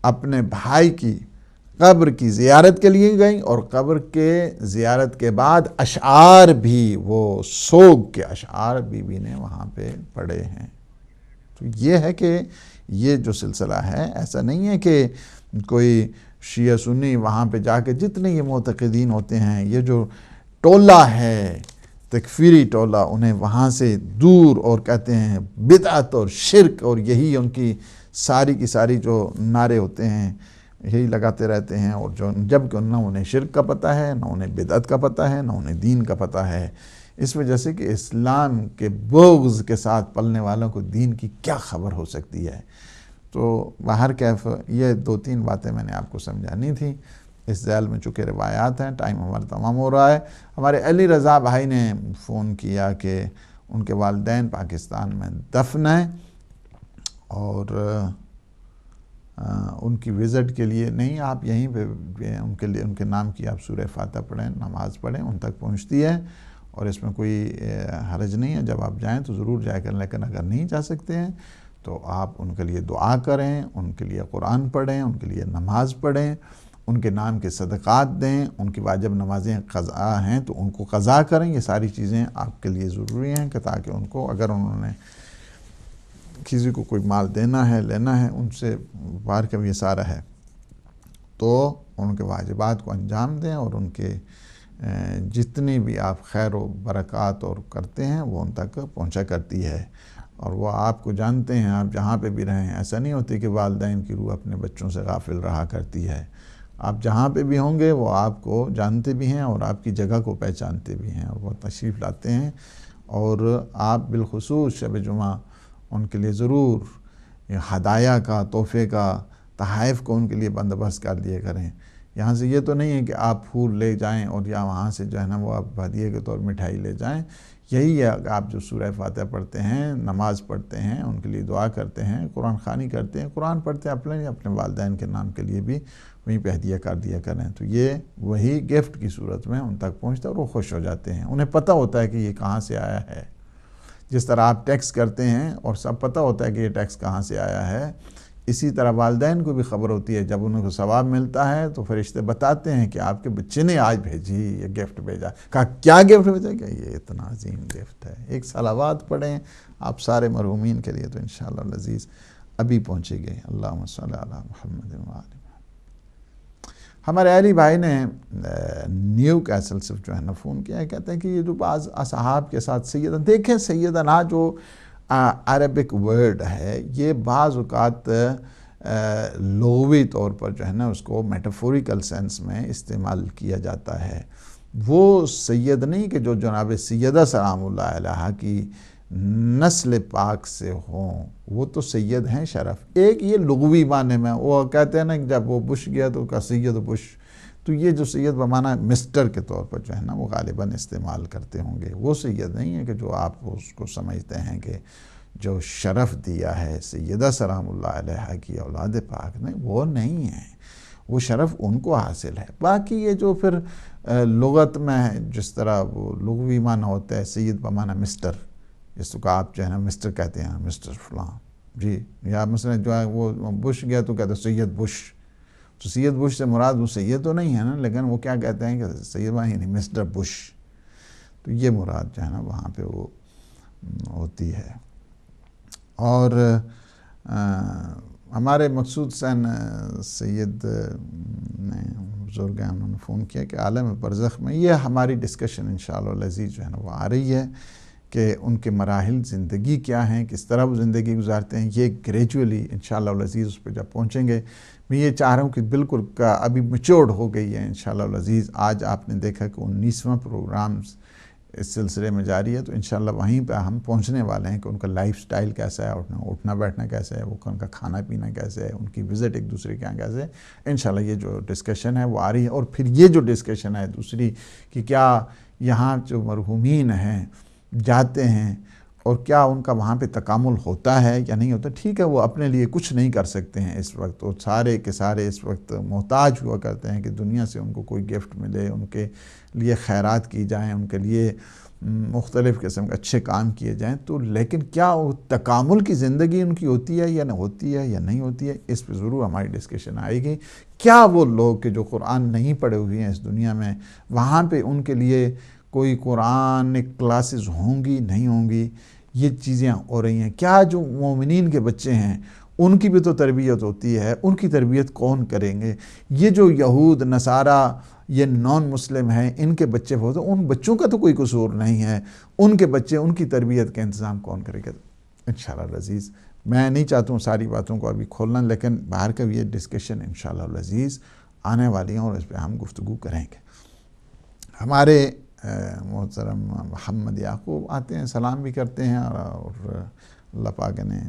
اپنے بھائی کی قبر کی زیارت کے لیے گئیں اور قبر کے زیارت کے بعد اشعار بھی, وہ سوگ کے اشعار بی نے وہاں پہ پڑھے ہیں. تو یہ ہے کہ یہ جو سلسلہ ہے ایسا نہیں ہے کہ کوئی شیعہ سنی وہاں پہ جا کے جتنے یہ معتقدین ہوتے ہیں, یہ جو ٹولہ ہے تکفیری ٹولہ, انہیں وہاں سے دور اور کہتے ہیں بدعت اور شرک, اور یہی ان کی ساری جو نعرے ہوتے ہیں یہی لگاتے رہتے ہیں, اور جو جب کہ نہ انہیں شرک کا پتہ ہے, نہ انہیں بدعت کا پتہ ہے, نہ انہیں دین کا پتہ ہے. اس وجہ سے کہ اسلام کے بغض کے ساتھ پلنے والوں کو دین کی کیا خبر ہو سکتی ہے. تو بہر کیف یہ 2-3 باتیں میں نے آپ کو سمجھانی تھی. اس ذیل میں چونکہ روایات ہیں, ٹائم ہمارا تمام ہو رہا ہے. ہمارے علی رضا بھائی نے فون کیا کہ ان کے والدین پاکستان میں دفن ہیں اور ان کی وزٹ کے لیے نہیں, آپ یہیں پہ ان کے لیے ان کے نام کی آپ سورہ فاتحہ پڑھیں, نماز پڑھیں, ان تک پہنچتی ہے اور اس میں کوئی حرج نہیں ہے. جب آپ جائیں تو ضرور جائے کریں, لیکن اگر نہیں جا سکتے ہیں تو آپ ان کے لیے دعا کریں, ان کے لیے قرآن پڑھیں, ان کے لیے نماز پڑھیں, ان کے نام کے صدقات دیں, ان کی واجب نمازیں قضا ہیں تو ان کو قضا کریں. یہ ساری چیزیں آپ کے لیے ضروری ہیں کہ تاکہ ان کو اگر انہوں نے کسی کو کوئی مال دینا ہے لینا ہے ان سے بار کا بھی یہ سارا ہے تو ان کے واجبات کو انجام دیں, اور ان کے جتنی بھی آپ خیر و برکات اور کرتے ہیں وہ ان تک پہنچا کرتی ہے. اور وہ آپ کو جانتے ہیں, آپ جہاں پہ بھی رہیں, ایسا نہیں ہوتی کہ والدین کی روح اپنے بچوں سے غافل رہا کرتی ہے. آپ جہاں پہ بھی ہوں گے وہ آپ کو جانتے بھی ہیں اور آپ کی جگہ کو پہچانتے بھی ہیں, اور وہ تشریف لاتے ہیں. اور آپ بالخصوص شب جمعہ ان کے لیے ضرور ہدایہ کا، تحفے کا، تحائف کو ان کے لیے بندوبست کر دیے کریں۔ یہاں سے یہ تو نہیں ہے کہ آپ پھول لے جائیں اور یا وہاں سے جو ہے نا وہ آپ ہدیے کے طور مٹھائی لے جائیں۔ یہی ہے کہ آپ جو سورہ فاتحہ پڑھتے ہیں، نماز پڑھتے ہیں، ان کے لیے دعا کرتے ہیں، قرآن خوانی کرتے ہیں، قرآن پڑھتے ہیں، اپنے والدین کے نام کے لیے بھی وہیں پہ ہدیہ کر دیا کریں، تو یہ وہی گفٹ کی صورت میں ان تک پہنچتا ہے اور وہ خوش ہو جاتے ہیں۔ انہیں پتہ ہوتا ہے کہ یہ کہاں سے آیا ہے، جس طرح آپ ٹیکس کرتے ہیں اور سب پتہ ہوتا ہے کہ یہ ٹیکس کہاں سے آیا ہے، اسی طرح والدین کو بھی خبر ہوتی ہے۔ جب ان کو ثواب ملتا ہے تو فرشتے بتاتے ہیں کہ آپ کے بچے نے آج بھیجی یہ گفٹ بھیجا۔ کہا کیا گفٹ بھیجا؟ کہ یہ اتنا عظیم گفٹ ہے۔ ایک صلوات پڑھیں آپ سارے مرحومین کے لیے تو انشاءاللہ العزیز ابھی پہنچے گئے۔ اللہم صلی علی محمد و آل محمد۔ ہمارے علی بھائی نے نیو کیسل سے جو ہے نا فون کیا ہے، کہتے ہیں کہ یہ جو بعض اصحاب کے ساتھ سیدنا، دیکھیں سیدنا جو عربک ورڈ ہے یہ بعض اوقات لغوی طور پر جو ہے نا اس کو میٹافوریکل سینس میں استعمال کیا جاتا ہے۔ وہ سید نہیں کہ جو جناب سیدہ سلام اللہ علیہ کی نسل پاک سے ہوں، وہ تو سید ہیں شرف۔ ایک یہ لغوی معنی میں وہ کہتے ہیں نا کہ جب وہ بش گیا تو کہا سید بش، تو یہ جو سید بمعنی مسٹر کے طور پر جو ہے نا وہ غالباً استعمال کرتے ہوں گے، وہ سید نہیں ہے کہ جو آپ اس کو سمجھتے ہیں کہ جو شرف دیا ہے سیدہ سلام اللہ علیہ کی اولاد پاک نے، وہ نہیں ہے، وہ شرف ان کو حاصل ہے۔ باقی یہ جو پھر لغت میں جس طرح وہ لغوی معنی ہوتا ہے سید بمعنی مسٹر، جس کو آپ جو ہے نا مسٹر کہتے ہیں، مسٹر فلاں جی، یا مثلا جو ہے وہ بش گیا تو کہتے ہیں سید بش، تو سید بش سے مراد وہ سید تو نہیں ہے نا، لیکن وہ کیا کہتے ہیں کہ سید یعنی مسٹر بش، تو یہ مراد جو ہے نا وہاں پہ وہ ہوتی ہے۔ اور ہمارے مقصود حسین سید نے بزرگ ہیں، انہوں نے فون کیا کہ عالم برزخ میں یہ ہماری ڈسکشن انشاءاللہ العزیز جو ہے نا وہ آ رہی ہے کہ ان کے مراحل زندگی کیا ہیں، کس طرح وہ زندگی گزارتے ہیں، یہ گریجولی انشاءاللہ العزیز اس پہ جب پہنچیں گے۔ میں یہ چاہ رہا ہوں کہ بالکل ابھی میچورڈ ہو گئی ہے انشاءاللہ العزیز۔ آج آپ نے دیکھا کہ 19واں پروگرامز اس سلسلے میں جاری ہے، تو انشاءاللہ وہیں پہ ہم پہنچنے والے ہیں کہ ان کا لائف سٹائل کیسا ہے، اٹھنا بیٹھنا کیسا ہے، ان کا کھانا پینا کیسا ہے، ان کی وزٹ ایک دوسرے کے یہاں کیسے ہے۔ انشاءاللہ یہ جو ڈسکشن ہے وہ آ رہی ہے۔ اور پھر یہ جو ڈسکشن ہے دوسری کہ کیا یہاں جو مرحومین ہیں جاتے ہیں اور کیا ان کا وہاں پہ تکامل ہوتا ہے یا نہیں ہوتا، ٹھیک ہے وہ اپنے لیے کچھ نہیں کر سکتے ہیں اس وقت، اور سارے کے سارے اس وقت محتاج ہوا کرتے ہیں کہ دنیا سے ان کو کوئی گفٹ ملے، ان کے لیے خیرات کی جائیں، ان کے لیے مختلف قسم کے اچھے کام کیے جائیں، تو لیکن کیا وہ تکامل کی زندگی ان کی ہوتی ہے یا نہ ہوتی ہے یا نہیں ہوتی ہے، اس پہ ضرور ہماری ڈسکشن آئے گی۔ کیا وہ لوگ کہ جو قرآن نہیں پڑھے ہوئے ہیں اس دنیا میں، وہاں پہ ان کے لیے کوئی قرآن کلاسز ہوں گی نہیں ہوں گی، یہ چیزیں ہو رہی ہیں۔ کیا جو مومنین کے بچے ہیں ان کی بھی تو تربیت ہوتی ہے، ان کی تربیت کون کریں گے؟ یہ جو یہود نصارہ یہ نان مسلم ہیں، ان کے بچے ہوتے ہیں، ان بچوں کا تو کوئی قصور نہیں ہے، ان کے بچے ان کی تربیت کا انتظام کون کرے گا؟ انشاءاللہ العزیز میں نہیں چاہتا ہوں ساری باتوں کو ابھی کھولنا، لیکن باہر کا یہ ڈسکشن انشاءاللہ العزیز آنے والی ہیں اور اس پہ ہم گفتگو کریں گے۔ ہمارے محترم محمد یعقوب آتے ہیں، سلام بھی کرتے ہیں، اور اللہ پاک نے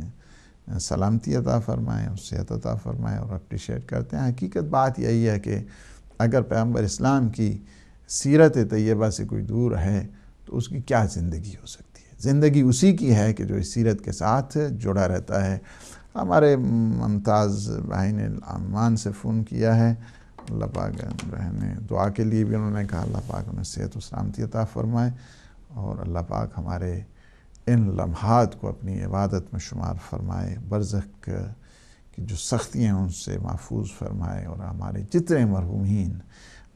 سلامتی عطا فرمائے، صحت عطا فرمائے، اور اپریشیٹ کرتے ہیں۔ حقیقت بات یہی ہے کہ اگر پیغمبر اسلام کی سیرت طیبہ سے کوئی دور ہے تو اس کی کیا زندگی ہو سکتی ہے؟ زندگی اسی کی ہے کہ جو اس سیرت کے ساتھ جڑا رہتا ہے۔ ہمارے ممتاز بھائی نے عمان سے فون کیا ہے، اللہ پاک نے دعا کے لیے بھی انہوں نے کہا اللہ پاک انہیں صحت و سلامتی عطا فرمائے، اور اللہ پاک ہمارے ان لمحات کو اپنی عبادت میں شمار فرمائے، برزخ کی جو سختیاں ہیں ان سے محفوظ فرمائے، اور ہمارے جتنے مرحومین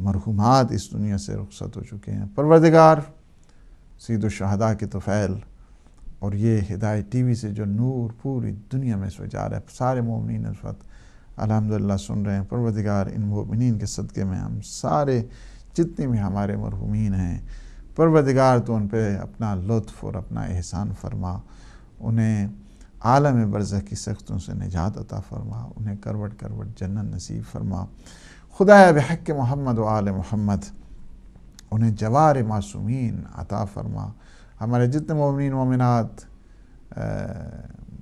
مرحومات اس دنیا سے رخصت ہو چکے ہیں، پروردگار سید الشہداء کے طفیل اور یہ ہدایت ٹی وی سے جو نور پوری دنیا میں اس وقت جا رہا ہے، سارے مومنین اس وقت الحمدللہ سن رہے ہیں، پروردگار ان مومنین کے صدقے میں ہم سارے جتنے بھی ہمارے مرحومین ہیں، پروردگار تو ان پہ اپنا لطف اور اپنا احسان فرما، انہیں عالم برزخ کی سختوں سے نجات عطا فرما، انہیں کروٹ کروٹ جنت نصیب فرما، خدایا بحق محمد و آل محمد انہیں جوار معصومین عطا فرما، ہمارے جتنے مومنین مومنات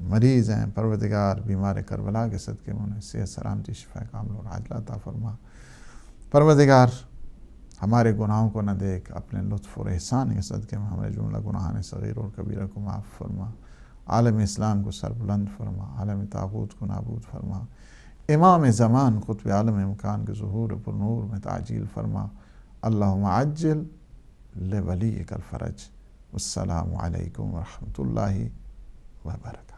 مریض ہیں پروردگار بیمار کربلا کے صدقے میں انہیں صحت سلامتی شفا کامل اور عاجلہ عطا فرما۔ پروردگار ہمارے گناہوں کو نہ دیکھ، اپنے لطف اور احسان کے صدقے میں ہمارے جملہ گناہان صغیر اور کبیرہ کو معاف فرما، عالم اسلام کو سربلند فرما، عالم طاغوت کو نابود فرما، امام زمان قطب عالم امکان کے ظہور پر نور میں تعجیل فرما۔ اللہم عجل لولیک الفرج۔ والسلام علیکم ورحمۃ اللہ وبرکاتہ۔